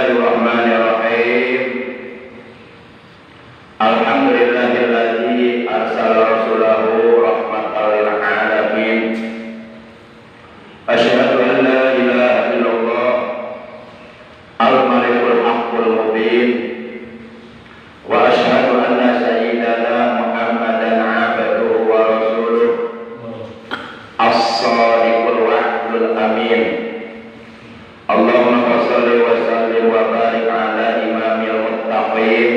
Bismillahirrahmanirrahim. Alhamdulillahilladzi arsala rasulahu rahmatan lil alamin. Asyhadu an la ilaha illallah al-malikul haqqul mubin. Wa asyhadu anna sayyidana Muhammadan abduhu wa rasuluh as-sadiqul wa'dul amin. Allahumma shalli wa sallim wa barik ala imamil muttaqin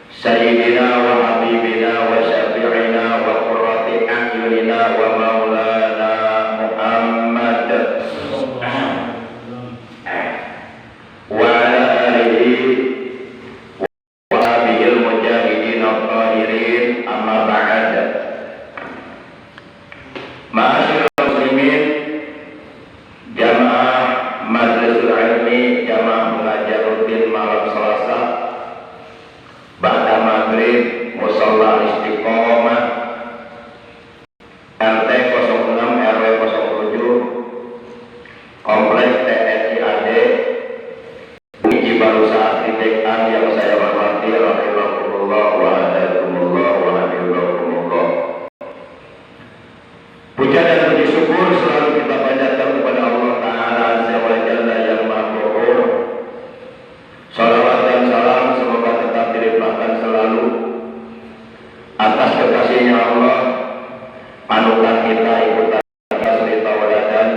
sayyidina wa habibina wa syafi'ina wa qurrati a'yunina wa maulana Muhammad wa ala alihi wa sahbihi mujahidin al-qahirin amma ba'd. Ma'asyiral muslimin, jamaah Majlisul Ilmi, jamaah pengajar rutin malam Selasa ba'da maghrib, Musholla Istiqomah RT 06 RW 07 Kompleks TNI AD Uji Barusa Arsitektan yang saya hormati, rahimahumullah wa hadakumullah wa hadirukumullah. Puja dan puji syukur selalu kita panjatkan kepada Allah Ta'ala Azza wa Jalla yang Maha Luhur. Salawat dan salam semoga tetap dilimpahkan selalu atas kekasihnya Allah, panutan kita, ikutan kita, suri tauladan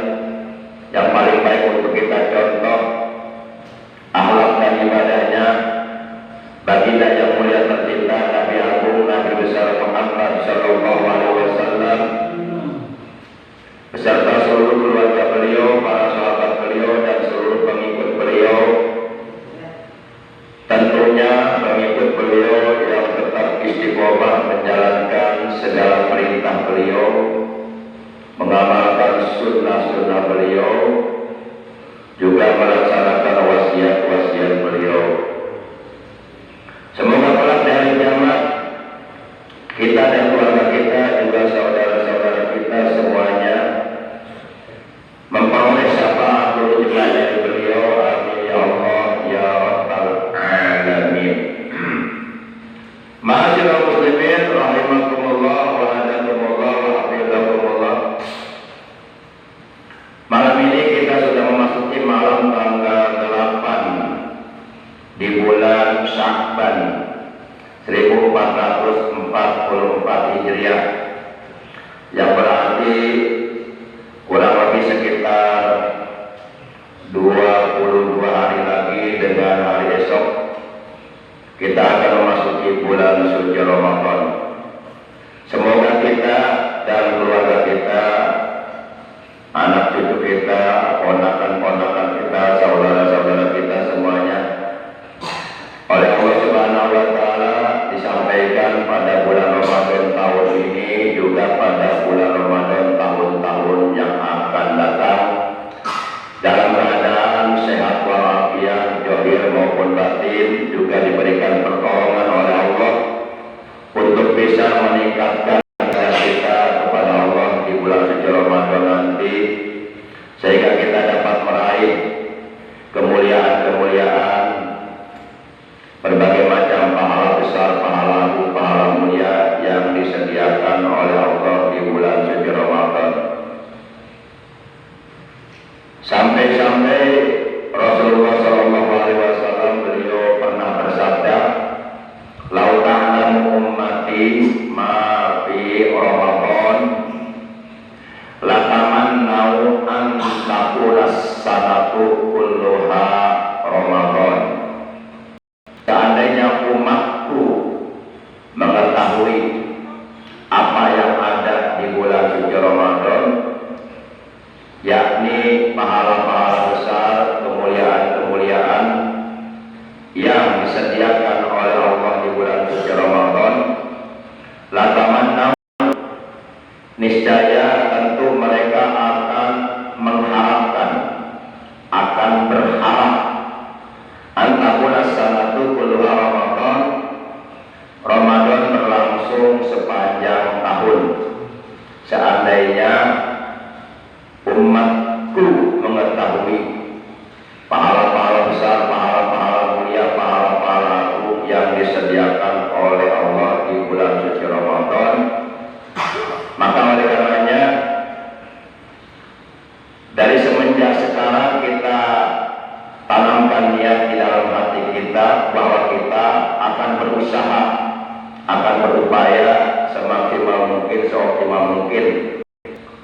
yang paling baik untuk kita contoh akhlak dan ibadahnya, baginda yang mulia tercinta, Nabi Agung, Nabi besar Muhammad sallallahu alaihi wasallam, beserta seluruh keluarga beliau, para sahabat beliau, dan seluruh pengikut beliau. Tentunya pengikut beliau yang tetap istiqomah menjalankan segala perintah beliau, mengamalkan sunnah-sunnah beliau, juga melaksanakan wasiat-wasiat beliau. Semoga kelak di hari kiamat kita dan keluarga kita, juga saudara-saudara kita semuanya memperoleh syafaat juga dari beliau. Amin ya Allah ya rabbal alamin. Ma'asyiral muslimin rahimakumullah wa hadakumullah wa hafizakumullah. Malam ini kita sudah memasuki malam tanggal 8 di bulan Sya'ban 1444 Hijriah, yang berarti kurang lebih sekitar 22 hari lagi dengan hari esok kita akan memasuki bulan suci Ramadan. Semoga kita dan keluarga kita, anak cucu kita, ponakan-ponakan kita, saudara-saudara kita semuanya oleh Allah Subhanahu wa Ta'ala disampaikan pada bulan Ramadan tahun ini, juga pada bulan Ramadan tahun-tahun yang akan datang, dalam keadaan sehat walafiat, zahir maupun batin, juga diberikan pertolongan oleh Allah untuk bisa meningkatkan derajat kita kepada Allah di bulan suci Ramadan nanti, sehingga kita dapat meraih kemuliaan-kemuliaan, berbagai macam pahala besar, pahala agung, pahala mulia yang disediakan oleh Allah di bulan suci Ramadan. Sampai-sampai Rasulullah SAW beliau pernah bersabda, "Lau ta'lamu ummati ma fi Ramadan, latamannau an takuna sanatu kulluha Ramadan." Seandainya umatku mengetahui apa yang ada di bulan suci Ramadan, yakni pahala-pahala besar, kemuliaan-kemuliaan yang disediakan oleh Allah di bulan suci Ramadan, latamannau, niscaya tentu mereka akan mengharapkan, akan berharap, antakuna sanatu kulluha Ramadan, Ramadan berlangsung sepanjang tahun. Seandainya umatku mengetahui pahala-pahala Allah di bulan suci Ramadan. Maka oleh karenanya dari semenjak sekarang kita tanamkan niat di dalam hati kita bahwa kita akan berusaha, akan berupaya semaksimal mungkin, seoptimal mungkin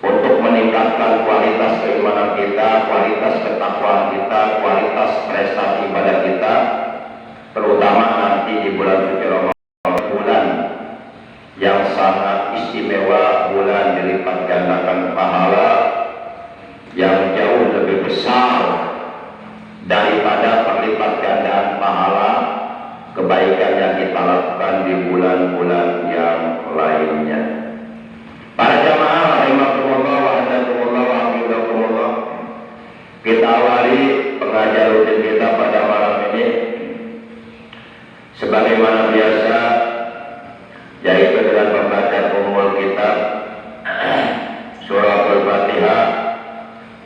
untuk meningkatkan kualitas keimanan kita, kualitas ketakwaan kita, kualitas prestasi ibadah kita, terutama nanti di bulan suci Ramadan, bulan yang sangat istimewa, bulan dilipat gandakan pahala yang jauh lebih besar daripada perlipat gandaan pahala kebaikan yang kita lakukan di bulan-bulan yang lainnya. Para jamaah rahimakumullah wa hadakumullah wa hafizakumullah, kita awali pengajian rutin kita pada malam ini sebagaimana biasa, yaitu dengan pembacaan umul kitab surah Al-Fatihah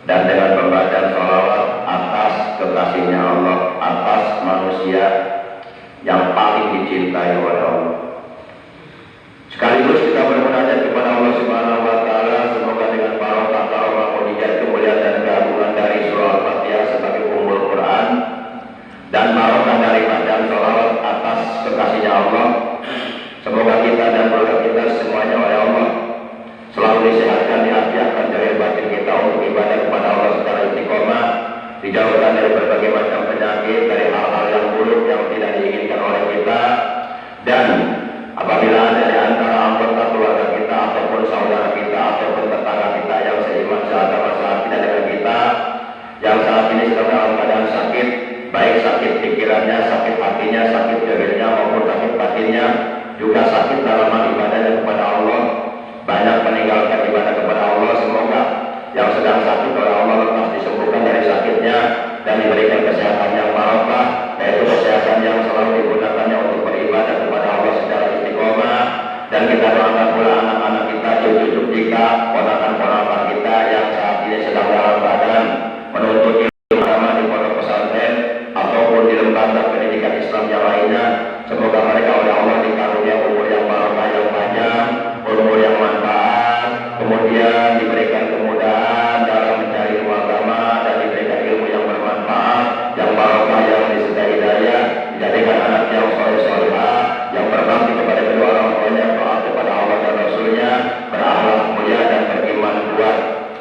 dan dengan pembacaan sholawat atas kekasihnya Allah, atas manusia yang paling dicintai oleh Allah. Sekaligus kita bermunajat kepada Allah Subhanahu wa taala, semoga dengan barokah karomah mujizat kemuliaan dan keagungan dari surah Al-Fatihah sebagai ummul Quran dan barokah dari bacaan sholawat atas kekasihnya Allah, semoga kita dan keluarga kita semuanya oleh Allah selalu disehatkan, diafiatkan dari batin kita untuk ibadah kepada Allah secara istiqomah, dijauhkan dari berbagai macam penyakit, dari hal-hal yang buruk yang tidak diinginkan oleh kita, dan apabila ada di antara anggota keluarga kita ataupun saudara kita ataupun tetangga kita yang seiman seagama seakidah dengan kita yang saat ini sedang dalam keadaan sakit, baik sakit pikirannya, sakit hatinya, sakit zahirnya maupun sakit batinnya, juga sakit dalam hal ibadahnya kepada Allah, banyak meninggalkan ibadah kepada Allah, semoga yang sedang sakit oleh Allah lekas disembuhkan dari sakitnya dan diberikan kesehatan yang barokah, yaitu kesehatan yang selalu digunakannya untuk beribadah kepada Allah secara istiqomah. Dan kita doakan pula anak-anak kita, cucu-cucu kita, ponakan-ponakan kita yang saat ini sedang dalam keadaan menuntut ilmu agama di pondok pesantren ataupun di lembaga pendidikan Islam yang lainnya, semoga mereka oleh Allah dikarunia umur yang barokah, yang panjang, umur yang manfaat, kemudian diberikan kemudahan dalam mencari ilmu agama dan diberikan ilmu yang bermanfaat, yang barokah, yang disertai hidayah, dijadikan anak yang soleh-solehah, yang berbakti kepada kedua orang tuanya, taat kepada Allah dan Rasulnya, berakhlak mulia dan beriman kuat.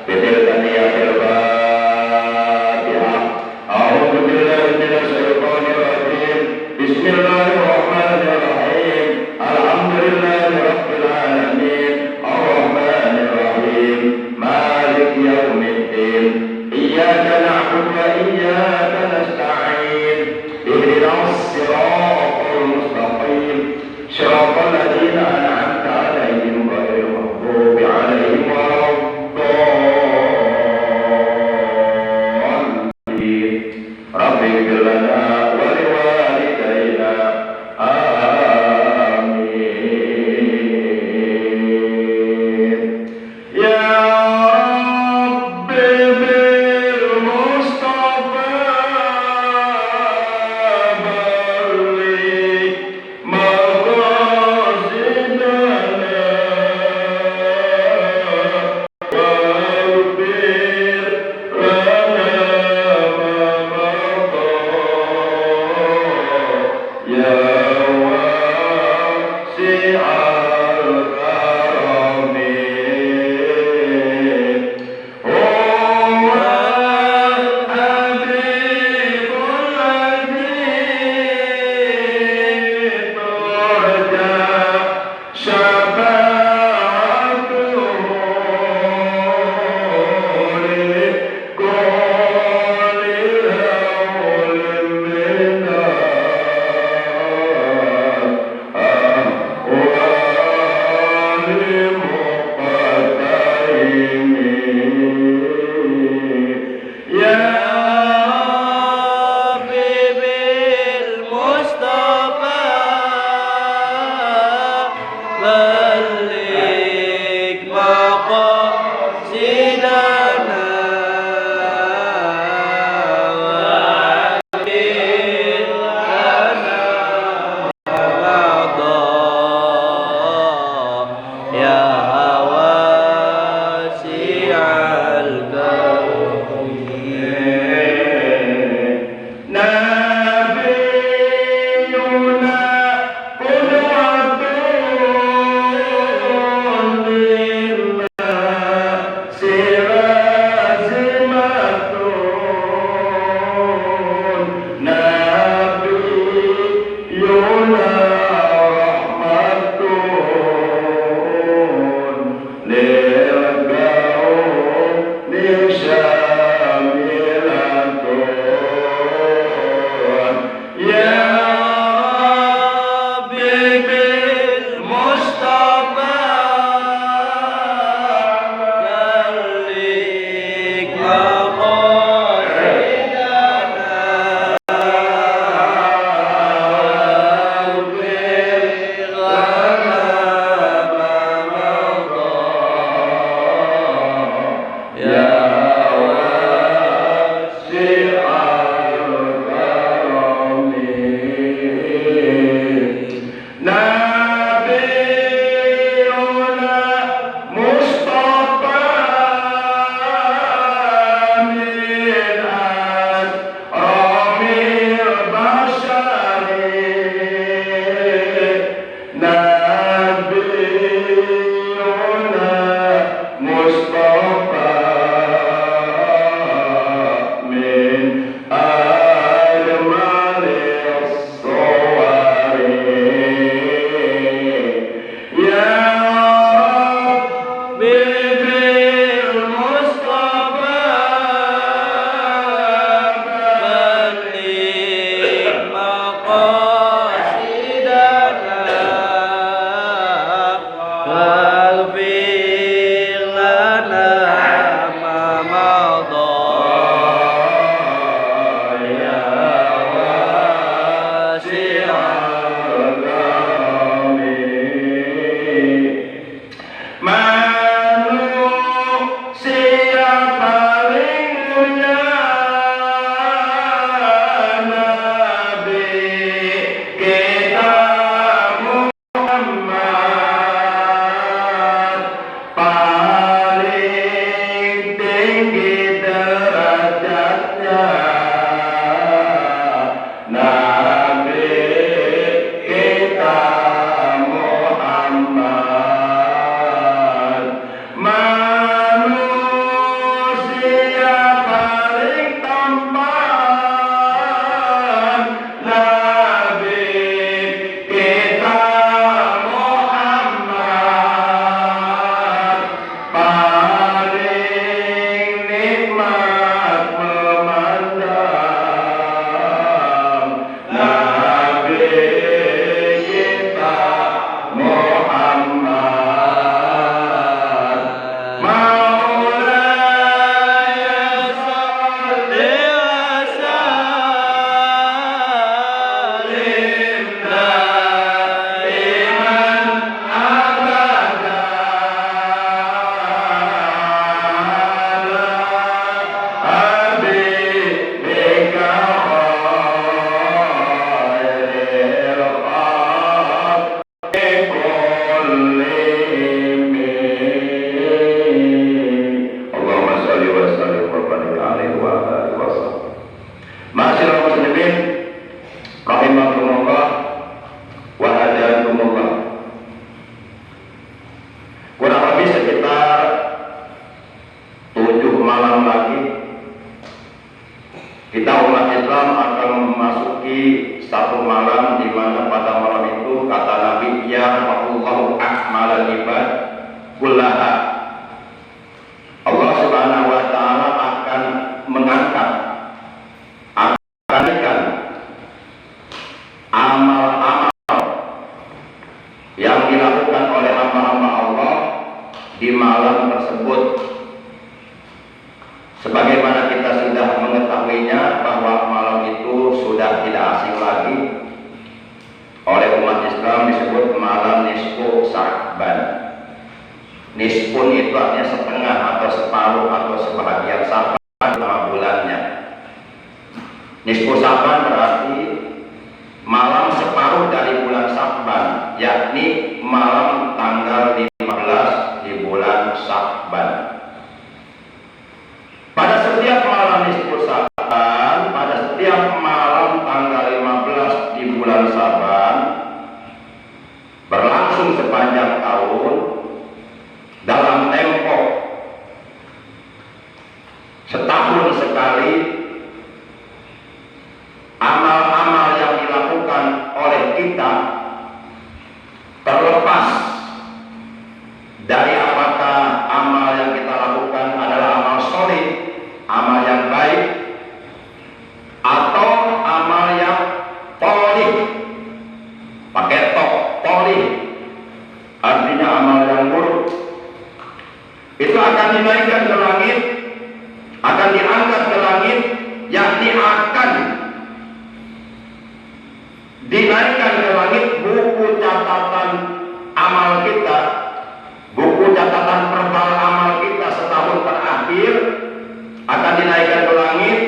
Bitilkan niyatil Fatihah. A'udzu billahi minasyaitonir rajim. Bismillahirrahmanirrahim. Alhamdulillahi rabbil alamin. Arrahmanir rahim. Maliki yaumiddin. Iyyaka na'budu wa iyyaka nasta'in. Ihdinas siratal mustaqim. Shiratal ladzina an'amta 'alaihim ghairil maghdubi 'alaihim waladdallin. Rabbi ighfir lana wa liwalidayna. Amin. Ya Rabbi bil Mustafa balligh maqasidana waghfir lana ma mada ya wasi'al karami. tinggi derajatnya Nabi kita Muhammad, manusia paling tampan. Nabi kita Muhammad paling nikmat memandang. Nabi kita Muhammad, Maulaya salli wa sallim daiman abada ala habibika khairil khalqi kullihim. Allahumma shalli wa sallim wa barik alaihi wa alihi wasallam. Ma'asyiral muslimin rahimakumullah wa hadakumullah. Kurang lebih sekitar 7 malam lagi kita umat Islam akan memasuki satu malam di mana pada malam itu kata Nabi yarfa'ullahu akmalal ibad kullaha. Allah Subhanahu wa taala akan mengangkat, akan amal-amal yang dilakukan oleh hamba-hamba Allah di malam tersebut. Sebagaimana kita sudah mengetahuinya bahwa malam itu sudah tidak asing lagi oleh umat Islam, disebut malam nisfu Sya'ban. Nisfun itu artinya setengah atau separuh atau sebahagian Sya'ban, 5 bulannya. Nisfu Sya'ban berarti malam separuh dari bulan Sya'ban, yakni malam tanggal 15 di bulan Sya'ban. Pada setiap malam nisfu Sya'ban, pada setiap malam tanggal 15 di bulan Sya'ban, berlangsung sepanjang tahun dalam tempo setahun sekali. Amal-amal yang dilakukan oleh kita, terlepas dari apakah amal yang kita lakukan adalah amal soleh, amal yang baik, atau amal yang tolih, pakai tolih artinya amal yang buruk, itu akan dinaikkan ke langit, akan diangkat ke langit, yakni akan dinaikkan ke langit buku catatan amal kita, buku catatan verbal amal kita setahun terakhir akan dinaikkan ke langit,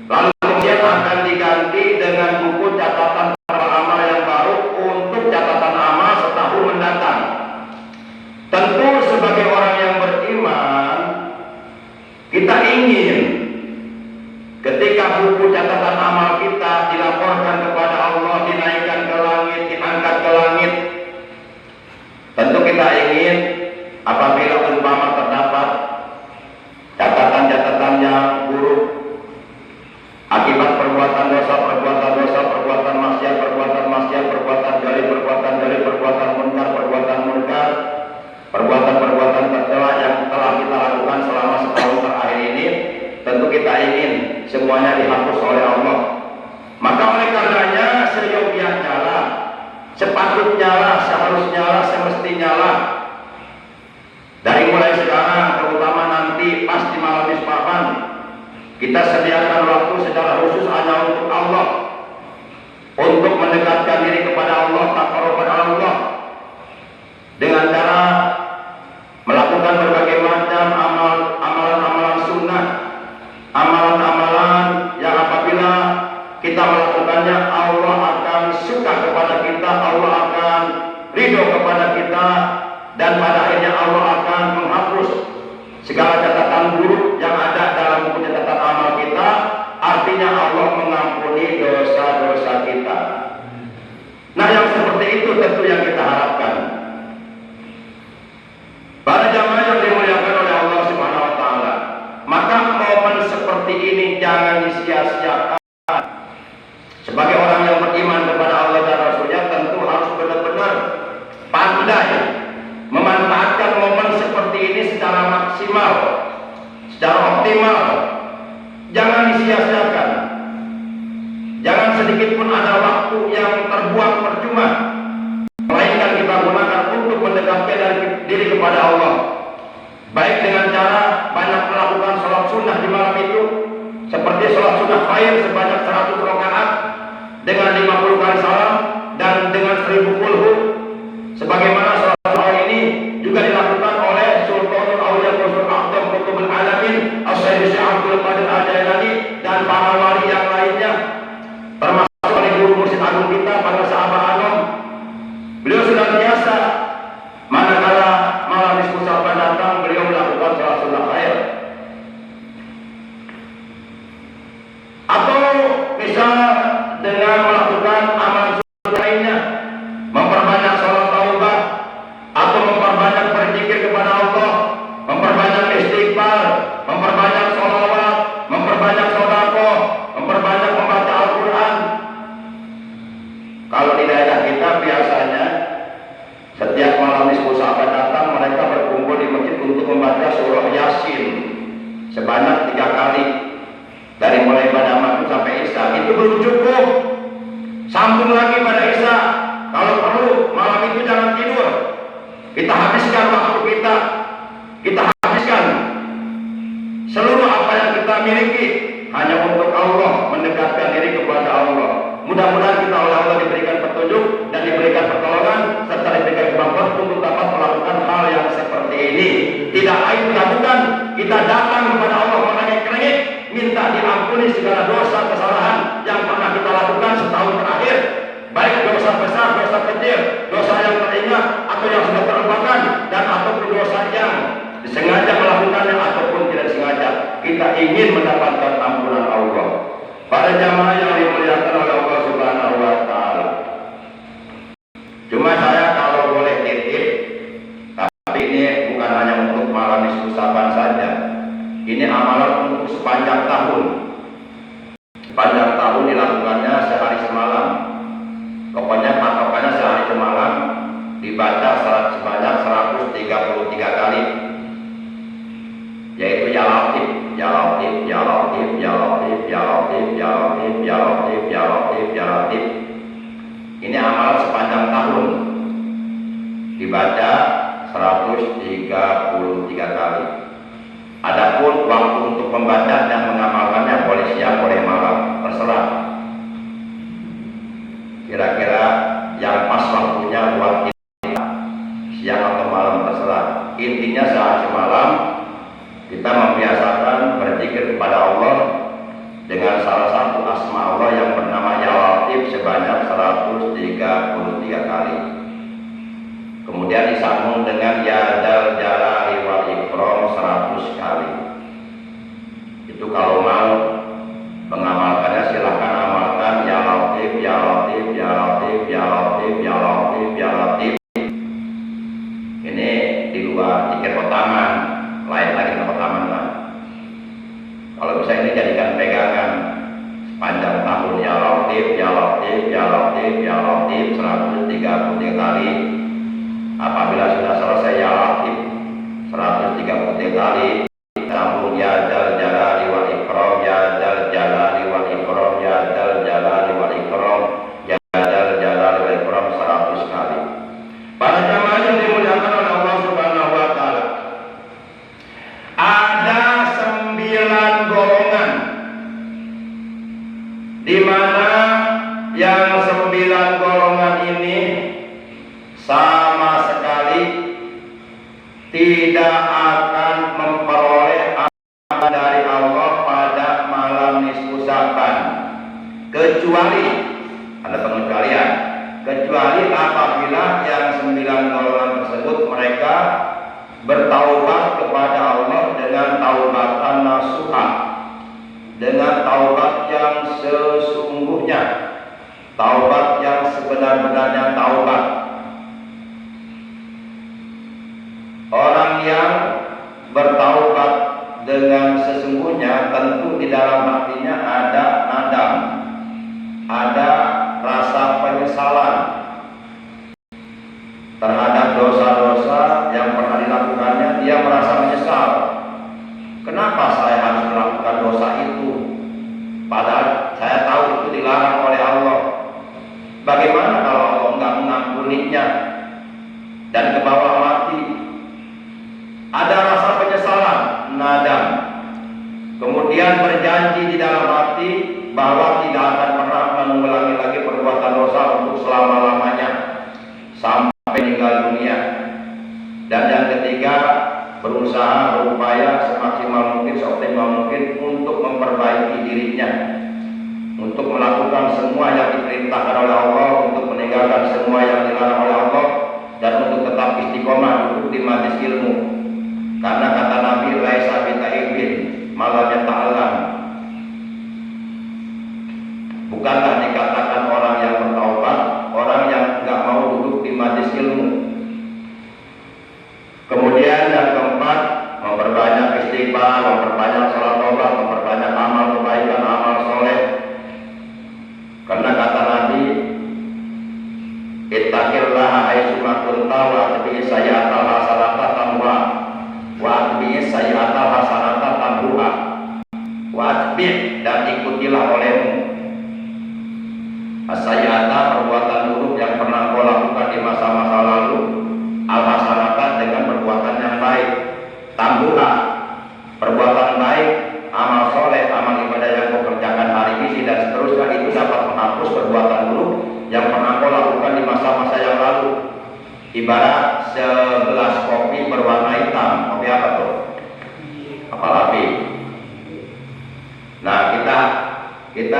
lalu kemudian akan diganti dengan buku catatan verbal amal yang baru untuk catatan amal setahun mendatang. Tentu sebagai orang yang beriman, kita ingin ketika buku catatan amal kita dilaporkan kepada Allah, dinaikkan ke langit, diangkat ke langit, tentu kita ingin apabila umpama terdapat catatan-catatan yang buruk akibat perbuatan dosa, perbuatan maksiat, perbuatan gali, perbuatan munkar, perbuatan tercela yang telah kita lakukan selama setahun terakhir ini, tentu kita ingin semuanya dihapus oleh Allah. Maka oleh karenanya seyogianya lah, sepatutnya lah, seharusnya lah, semestinya lah, dari mulai sekarang terutama nanti pas di malam Ispahan, kita sediakan waktu secara khusus hanya untuk Allah, untuk mendekatkan diri kepada Allah, taqarrub kepada Allah dengan cara melakukan berbagai macam amalan-amalan sunnah, amalan-amalan yang apabila kita melakukannya Allah akan suka kepada kita, Allah akan ridho kepada kita, dan pada akhirnya Allah akan menghapus segala catatan buruk maksimal, secara optimal. Jangan disia-siakan. Jangan sedikit pun ada waktu yang terbuang percuma, melainkan kita gunakan untuk mendekatkan diri kepada Allah, baik dengan cara banyak melakukan sholat sunnah di malam itu, seperti sholat sunnah fair sebanyak 100 rakaat dengan 50 kali salam dan dengan 1000 kulhu, sebagaimana sholat sunnah ini juga dilakukan oleh Sultanul Auliya Rasul Aqdam Qutbul Alamin As-Sayyid Syekh Abdul Qadir Al-Jailani dan para wali yang lainnya, termasuk oleh guru mursyid agung kita pada sahabat Anom. Beliau sudah biasa manakala malam nisfu Sya'ban datang, beliau melakukan sholat sunnah khair. Atau misal dengan melakukan amal sunnah lainnya, memperbanyak sholat taubat, atau memperbanyak berzikir kepada Allah, memperbanyak istighfar, memperbanyak sholawat, memperbanyak sedekah, memperbanyak membaca Al-Quran. Kalau di daerah kita biasanya setiap malam nisfu Sya'ban datang, mereka berkumpul di masjid untuk membaca surah Yasin sebanyak 3 kali, dari mulai pada maghrib sampai isya. Itu belum cukup, sambung lagi pada isya. Kalau perlu malam itu jangan tidur, kita habiskan waktu kita habiskan seluruh apa yang kita miliki hanya untuk Allah, mendekatkan diri kepada Allah. Mudah-mudahan kita oleh Allah diberikan petunjuk dan diberikan pertolongan serta diberikan kemampuan untuk dapat melakukan hal yang seperti ini. Tidak lain tidak bukan kita datang kepada Allah merengek-rengek, minta diampuni segala dosa kesalahan yang pernah kita lakukan setahun terakhir, baik dosa besar, dosa kecil, dosa yang teringat atau yang sudah terlupakan, dan ataupun dosa yang disengaja melakukannya ataupun tidak disengaja. Kita ingin mendapatkan ampunan Allah. Para jamaah yang dimuliakan oleh Allah Subhanahu wa Ta'ala, cuma saya kalau boleh titip, tapi ini bukan hanya untuk malam nisfu Sya'ban saja, ini amalan untuk sepanjang tahun. Sepanjang tahun dilakukannya sehari semalam. Pokoknya patokannya sehari semalam dibaca sebanyak 133 kali, yaitu ya Latif, ya Latif, ya Latif, ya Latif, ya Latif, ya Latif, ya Latif, ya Latif, ya Latif. Ini amalan sepanjang tahun dibaca 133 kali. Adapun waktu untuk membaca dan mengamalkannya boleh siang boleh malam, terserah. Kira-kira yang pas waktunya buat kita siang atau malam terserah. Intinya sehari semalam kita membiasakan berzikir kepada Allah dengan salah satu asma Allah yang bernama Ya Latif sebanyak 133 kali. Kemudian disambung dengan Ya Dzal Jalali wal Ikram 100 kali. Itu kalau mau mengamalkannya silahkan amalkan Ya Latif, Ya Latif, Ya Latif, Ya Latif, Ya Latif, Ya Latif. Ini di luar zikir kotaman, lain lagi sama taman lah. Kalau bisa ini jadikan pegangan sepanjang tahun Ya Latif, Ya Latif, Ya Latif, Ya Latif 133 kali. Apabila sudah selesai Ya Latif 133 kali, sambung Ya Dzal Jalali wal Ikram, Ya Dzal Jalali wal Ikram, Ya Dzal Jalali wal Ikram, Ya Dzal Jalali wal Ikram 100 kali. Para jamaah yang dimuliakan oleh Allah Subhanahu wa Ta'ala, ada 9 golongan, di mana yang 9 golongan ini sama sekali tidak akan memperoleh amal dari Allah pada malam nisfu Sya'ban, kecuali ada pengecualian, kecuali apabila yang 9 golongan tersebut mereka bertaubat kepada Allah dengan taubatan nasuha, dengan taubat yang sesungguhnya, taubat yang sebenar-benarnya taubat. Orang yang bertaubat dengan sesungguhnya tentu di dalam hatinya ada nadam, ada rasa penyesalan terhadap dosa-dosa yang pernah dilakukannya. Dia merasa menyesal Kenapa saya harus melakukan dosa itu? Padahal saya tahu itu dilarang oleh Allah. Bagaimana kalau Allah enggak mengampuninya dan ke bawah mati? Ada rasa penyesalan, nadam. Kemudian berjanji di dalam hati bahwa tidak akan pernah mengulangi lagi perbuatan dosa untuk selama-lamanya sampai meninggal dunia. Dan yang ketiga, berusaha berupaya semaksimal mungkin, seoptimal mungkin untuk memperbaiki dirinya, untuk melakukan semua yang diperintahkan oleh Allah, untuk meninggalkan semua yang dilarang oleh Allah, dan untuk tetap istiqomah duduk di majelis ilmu. Karena kata Nabi, laisa bita'ibin malam yata'allam, bukanlah dikatakan orang yang bertaubat orang yang enggak mau duduk di majelis ilmu. Kemudian yang keempat, memperbanyak istighfar, memperbanyak salat taubat, memperbanyak amal kebaikan, amal soleh. Karena kata Nabi, ittaqillaha haitsuma kunta wa atbi'is sayyi'atal hasanata tamhuha wa atbi'is sayyi'atal hasanata tamhuha wa atbi', dan ikutilah olehmu as-sayyi'ata, perbuatan buruk yang pernah kau lakukan di masa-masa lalu, al-hasanata, dengan perbuatan yang baik, tambuha, perbuatan baik, amal soleh, amal ibadah yang kau kerjakan hari ini dan seterusnya, itu dapat menghapus perbuatan buruk yang pernah kau lakukan di masa-masa yang lalu. Ibarat segelas kopi berwarna hitam, kopi apa tuh? Apel api. Nah, kita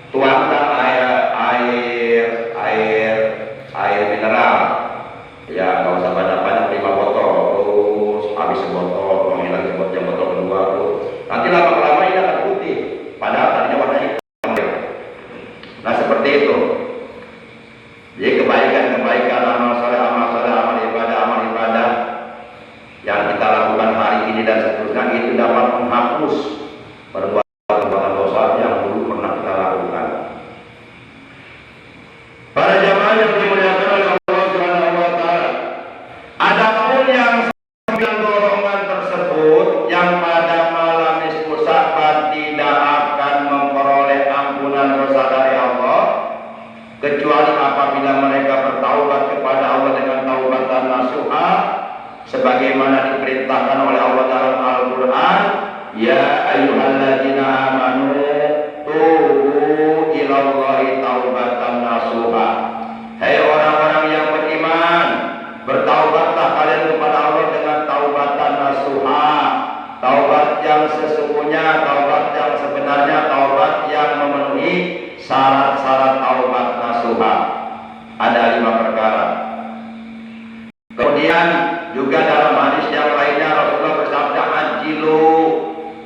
tuangkan air mineral. Ya, nggak usah banyak-banyak, 5 botol, terus habis sebotol, tuangin lagi yang botol kedua, terus nanti lama-lama ini akan putih, padahal tadinya warna hitam. Nah, seperti itu. Jadi kebaikan-kebaikan, amal soleh, amal ibadah yang kita lakukan hari ini dan seterusnya, itu dapat menghapus perbuatan dosa yang dulu pernah kita lakukan. Para jamaah yang dimuliakan oleh Allah Subhanahu wa taala, adapun yang 9 golongan tersebut yang pada malam nisfu Sya'ban tidak akan memperoleh ampunan dosa dari Allah kecuali apabila mereka bertaubat kepada Allah dengan taubatan nasuha, sebagaimana diperintahkan oleh Allah dalam Al-Qur'an, ya ayyuhalladzina amanu tubu ilallahi taubatan nasuha. Hai orang-orang yang beriman, bertaubatlah kalian kepada Allah dengan taubatan nasuha, taubat yang sesungguhnya, taubat yang sebenarnya, taubat yang memenuhi syarat-syarat taubat nasuha. Ada 5 perkara. Kemudian juga dalam hadis yang lainnya Rasulullah bersabda, ajilu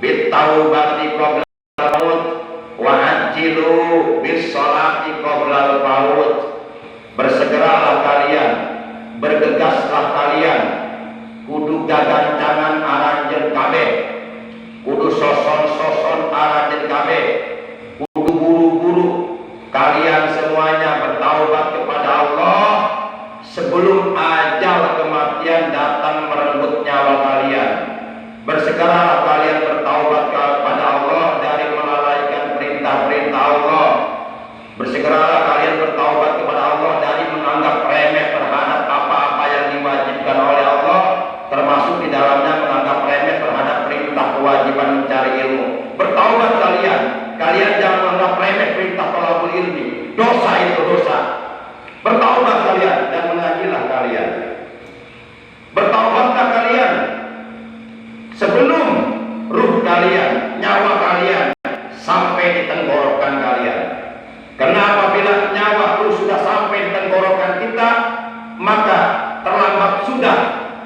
bitaubati qabla al-maut wa ajilu bis sholati qabla al-maut. Bersegeralah kalian, bergegaslah kalian, kudu gagancangan aranjeun kabeh, kudu soson-soson aranjeun kabeh, kudu buru-buru kalian semuanya bertaubat kepada Allah sebelum ajal kematian datang merenggut nyawa kalian. Bersegeralah kalian bertaubat kepada Allah dari melalaikan perintah-perintah Allah. Bersegeralah kalian bertaubat kepada Allah dari menganggap remeh terhadap apa-apa yang diwajibkan oleh Allah, termasuk di dalamnya menganggap remeh terhadap perintah kewajiban mencari ilmu. Bertaubat kalian jangan menganggap remeh perintah thalabul ilmi. Dosa itu dosa. Bertaubat kalian dan mengajilah kalian. Bertaubatlah kalian sebelum ruh kalian, nyawa kalian sampai di tenggorokan kalian. Karena apabila nyawa ruh sudah sampai di tenggorokan kita, maka terlambat sudah,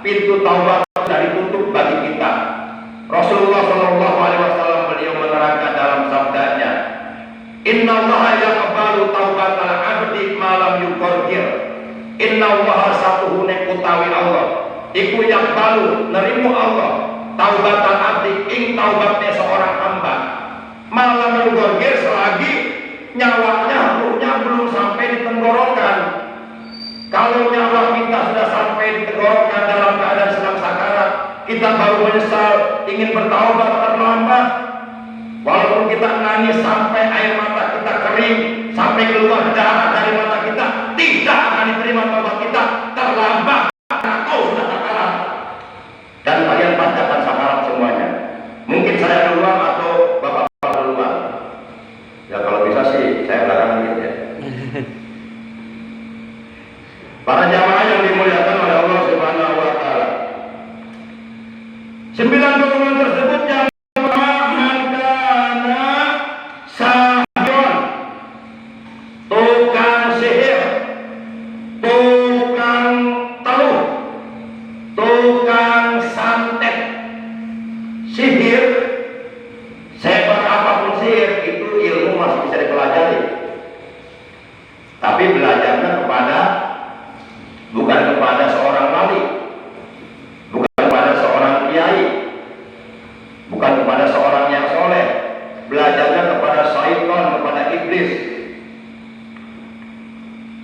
pintu taubat sudah ditutup bagi kita. Rasulullah Shallallahu Alaihi Wasallam beliau menerangkan dalam sabdanya, Inna Allah yaqbalu taubatal abdi malam yuqarqir. Inna Allah satuhune utawi Allah iku yaqbalu nerimu Allah taubatan abdi ing taubatnya seorang hamba malam yuqarqir, selagi nyawanya, ruhnya belum sampai di tenggorokan. Kalau nyawa kita sudah sampai di tenggorokan dalam keadaan sedang sakarat, kita baru menyesal ingin bertaubat terlambat. Walaupun kita nangis sampai air mata kita kering, sampai keluar darah dari mata kita, tidak akan diterima taubat kita. Terlambat karena kau sudah sakarat. Dan kalian pasti akan sakarat semuanya. Mungkin saya duluan atau bapak-bapak duluan. Ya kalau bisa sih saya belakangan gitu ya. Para jamaah yang dimuliakan oleh Allah Subhanahu wa taala. 9 golongan tersebut yang tapi belajarnya bukan kepada seorang wali, bukan kepada seorang kiai, bukan kepada seorang yang soleh. Belajarnya kepada syaitan, kepada iblis.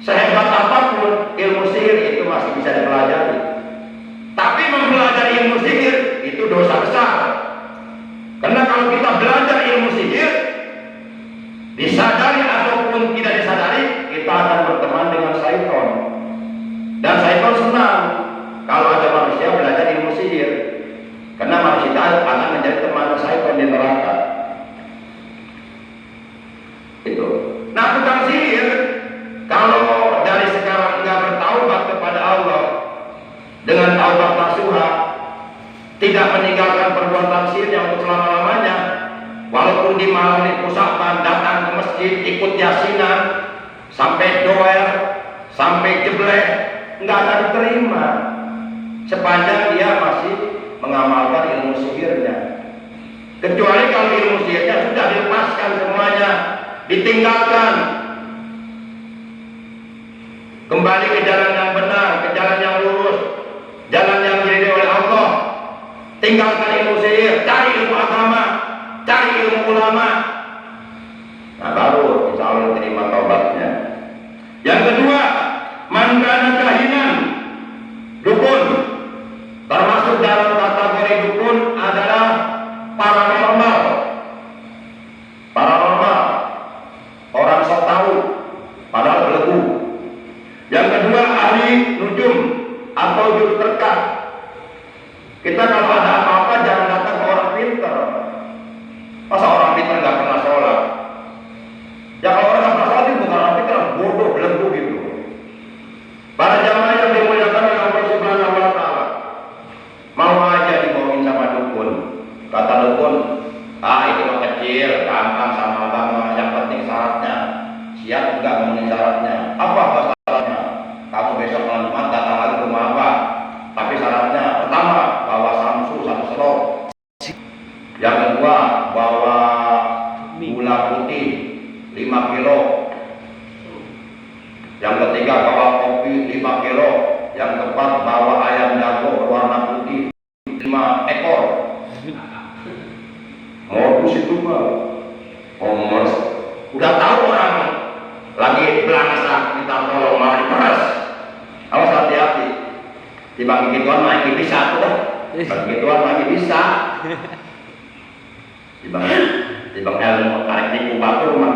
Sehebat apapun ilmu sihir itu masih bisa dipelajari, tapi mempelajari ilmu sihir itu dosa besar. Karena kalau kita belajar ilmu sihir, disadari ataupun tidak disadari, kita akan berteman dengan syaitan. Dan syaitan senang kalau ada manusia belajar ilmu sihir, karena manusia akan menjadi teman syaitan di neraka. Itu. Nah, tukang sihir kalau dari sekarang enggak bertaubat kepada Allah dengan taubat nasuha, tidak meninggalkan perbuatan sihirnya untuk selama-lamanya, walaupun di malam di pusat datang ke masjid, ikut yasinan, sampai doer, sampai jeblek, nggak akan diterima sepanjang dia masih mengamalkan ilmu sihirnya. Kecuali kalau ilmu sihirnya sudah dilepaskan semuanya, ditinggalkan, kembali ke jalan yang benar, ke jalan yang lurus, jalan yang diridhoi oleh Allah. Tinggalkan ilmu sihir, cari ilmu agama, cari ilmu ulama. Nah, baru insya Allah terima taubatnya. Yang kedua, man kana kahinan, dukun. Termasuk dalam kategori dukun adalah paranormal. Paranormal, orang sok tahu padahal belegu. Yang kedua, ahli nujum atau juru terkah. Kita kalau ada apa-apa jangan datang ke orang pintar. Masa orang pintar nggak pernah sholat? Ya kalau orang nggak pernah sholat itu bukan orang pintar, bodoh, belenggu gitu. Para jamaah yang dimuliakan oleh Allah Subhanahu wa taala, mau aja dibawain sama dukun. Kata dukun, itu mah kecil, gampang sama agama. Yang penting syaratnya. Siap nggak memenuhi syaratnya? Apa syaratnya? Kamu besok malam Jumat datang lagi ke rumah apa? Tapi syaratnya pertama bawa samsu 1 serok. Yang kedua bawa gula putih 5 kilo. Yang ketiga bawa kopi 5 kilo. Yang keempat bawa ayam jago berwarna putih 5 ekor. Modus itu mah omos. Udah tahu orang lagi belangsak minta tolong malah diperas. Awas hati-hati. Dibagi gituan lagi bisa tuh dah. Bagi gituan lagi bisa. Dibang ilmu tarik di kubah rumah.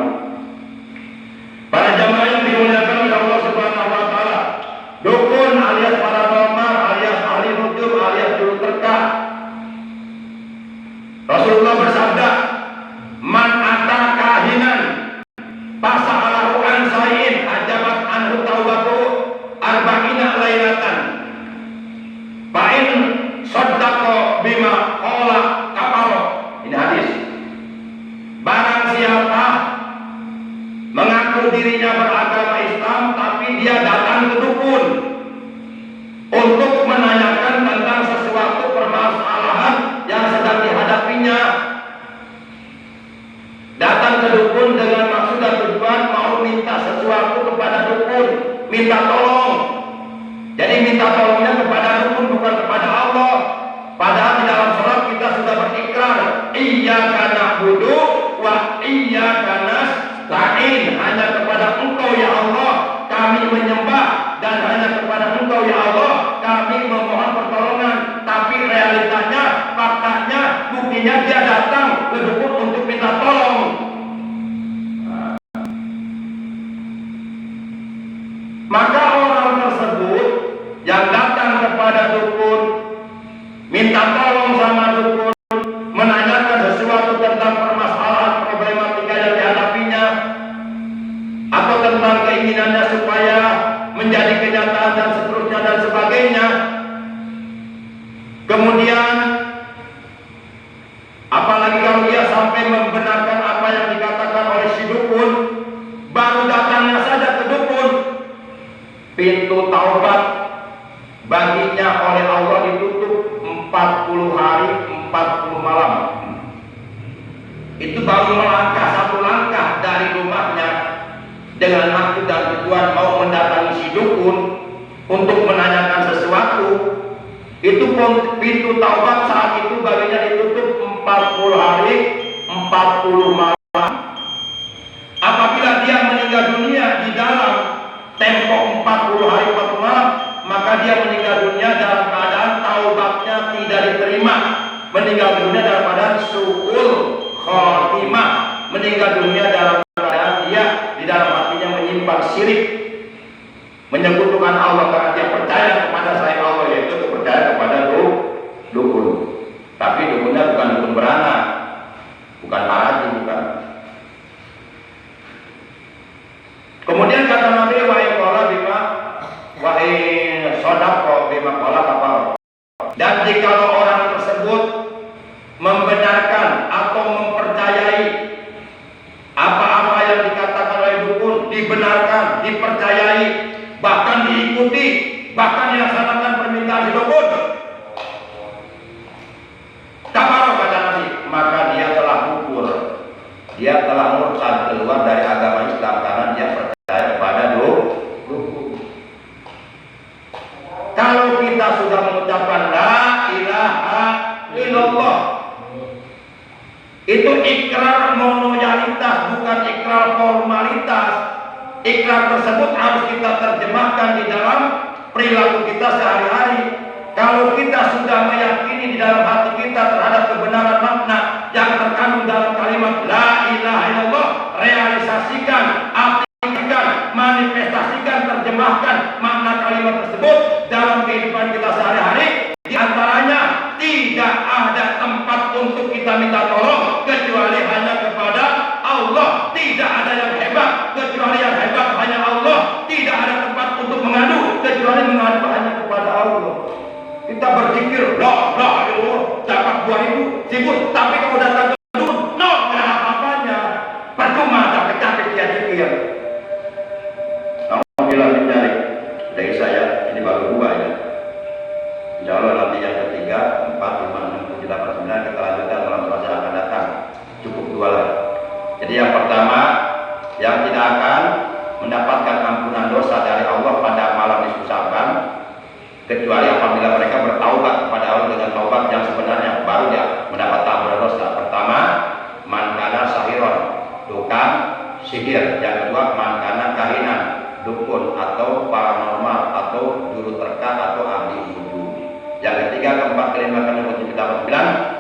Para jamaah yang dimuliakan oleh Allah Subhanahu wa taala, dukun alias paranormal alias ahli nujum alias juru terkah. Rasulullah bersabda, man ata kahinan fasa'alahu an sayin ajabat anhu taubatu arba'ina lailatan. Fa'in saddaqa bima qala kafara. Ini hadis. Barang siapa mengaku dirinya beragama Islam tapi dia datang ke dukun untuk menanyakan tentang sesuatu permasalahan yang sedang dihadapinya. Datang ke dukun dengan maksud dan tujuan mau minta sesuatu kepada dukun, minta tolong. Jadi minta tolongnya kepada dukun bukan kepada Allah. Padahal di dalam sholat kita sudah berikrar, iyyaka na'budu wa iyyaka nasta'in. Hanya kepada Engkau ya Allah kami menyembah, dan hanya kepada Engkau ya Allah kami memohon pertolongan. Tapi realitanya, faktanya, rezekinya dia datang ke dukun untuk minta tolong. Maka orang tersebut yang datang kepada dukun, minta tolong sama dukun, menanyakan sesuatu tentang permasalahan problematika yang dihadapinya, atau tentang keinginannya supaya menjadi kenyataan dan seterusnya dan sebagainya. Kemudian apalagi kalau dia sampai membenarkan apa yang dikatakan oleh si dukun, baru datangnya saja ke dukun, pintu taubat baginya oleh Allah ditutup 40 hari 40 malam. Itu baru melangkah satu langkah dari rumahnya dengan maksud dan tujuan mau mendatangi si dukun untuk menanyakan sesuatu. Itu pintu taubat saat itu baginya ditutup 40 hari 40 malam. Apabila dia meninggal dunia di dalam tempo 40 hari 40 malam, maka dia meninggal dunia dalam keadaan taubatnya tidak diterima, meninggal dunia dalam keadaan su'ul khotimah, meninggal dunia dalam keadaan dia di dalam hatinya menyimpan syirik, menyekutukan Allah karena dia percaya kepada selain Allah, yaitu percaya kepada dukun. Tapi dukunnya bukan dukun beranak, bukan paraji, bukan. Kemudian kata Nabi, wahai qala bima wahai sodako bima qala kapal. Dan jika orang tersebut membenarkan atau mempercayai apa-apa yang dikatakan oleh dukun, dibenarkan, dipercayai, bahkan diikuti, bahkan dilaksanakan permintaan si dukun, kapal kata Nabi, maka dia telah kufur, dia telah murtad, keluar dari agama Islam karena dia percaya kepada dukun. Kalau kita sudah mengucapkan la ilaha illallah, itu ikrar monoyalitas, bukan ikrar formalitas. Ikrar tersebut harus kita terjemahkan di dalam perilaku kita sehari-hari. Kalau kita sudah meyakini di dalam hati kita terhadap kebenaran makna yang terkandung dalam kalimat la ilaha illallah, realisasikan, aplikasikan, manifestasikan, terjemahkan makna kalimat tersebut dalam kehidupan kita sehari-hari. Di antaranya tidak ada tempat untuk kita minta tolong kecuali hanya kepada Allah. Tidak ada yang hebat kecuali yang hebat hanya Allah. Tidak ada tempat untuk mengadu kecuali mengadu hanya kepada Allah. Kita berzikir la ilaha illallah dapat 2000 sibuk, tapi kalau datang ke dukun nol, tidak ada apa-apanya, percuma, capek-capek dia zikir. Alhamdulillah mencari dari saya ini baru 2 ya. Insya Allah nanti yang ketiga 4, 5, 6, 7, 8, 9 kita lanjutkan dalam masa yang akan datang. Cukup 2 lah. Jadi yang pertama, yang tidak akan mendapatkan ampunan dosa dari Allah pada malam nisfu Sya'ban kecuali apabila mereka bertaubat kepada Allah dengan taubat yang sebenarnya, baru dia mendapat ampunan dosa. Pertama, man kana sahiron, tukang sihir. Yang kedua, man kana kahinan, dukun atau paranormal atau juru terka atau ahli wudu. Yang ketiga, keempat, kelima, keenam, ketujuh, delapan,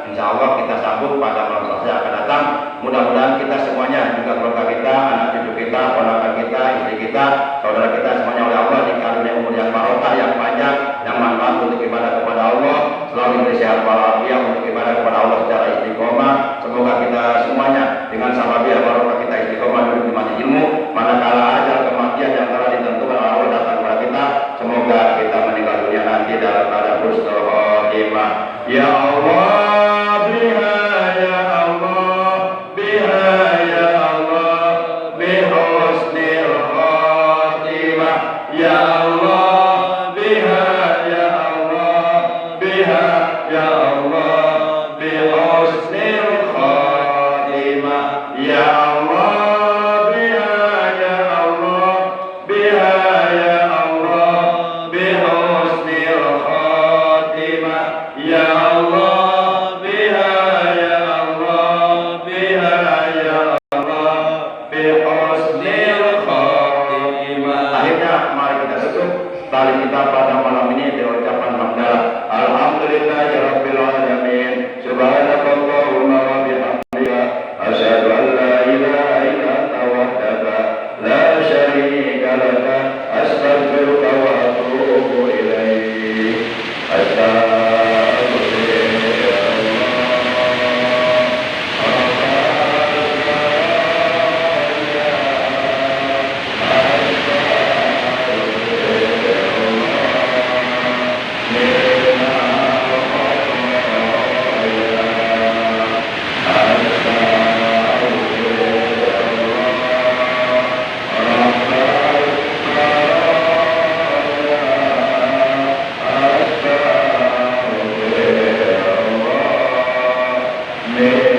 9, insya Allah kita sambut pada malam Selasa yang akan datang. Mudah-mudahan kita semuanya, juga keluarga kita, anak cucu kita, ponakan kita, istri kita, saudara kita, semuanya oleh Allah dikaruniai umur yang barokah, yang panjang, yang manfaat untuk ibadah kepada Allah, selalu diberi sehat walafiat untuk ibadah kepada Allah secara istiqomah. Semoga kita semuanya dengan sahabat barokah kita istiqomah duduk di majlis ilmu, manakala ajal kematian yang telah ditentukan oleh Allah datang kepada kita, semoga kita meninggal dunia nanti dalam keadaan husnul khotimah. Ya Allah, biha ya Allah, biha ya Allah, bihusnil khotimah. Ya Allah, biha ya Allah, biha ya Allah, bihusnil khotimah. Ya Allah, biha ya Allah, biha ya Allah, bihusnil khotimah. Ya Allah, biha ya Allah, biha ya Allah, bihusnil khotimah. Akhirnya mari kita tutup tali kita pada malam ini dengan ucapan hamdalah. Alhamdulillahirabbil alamin. Subhanallah. Amin.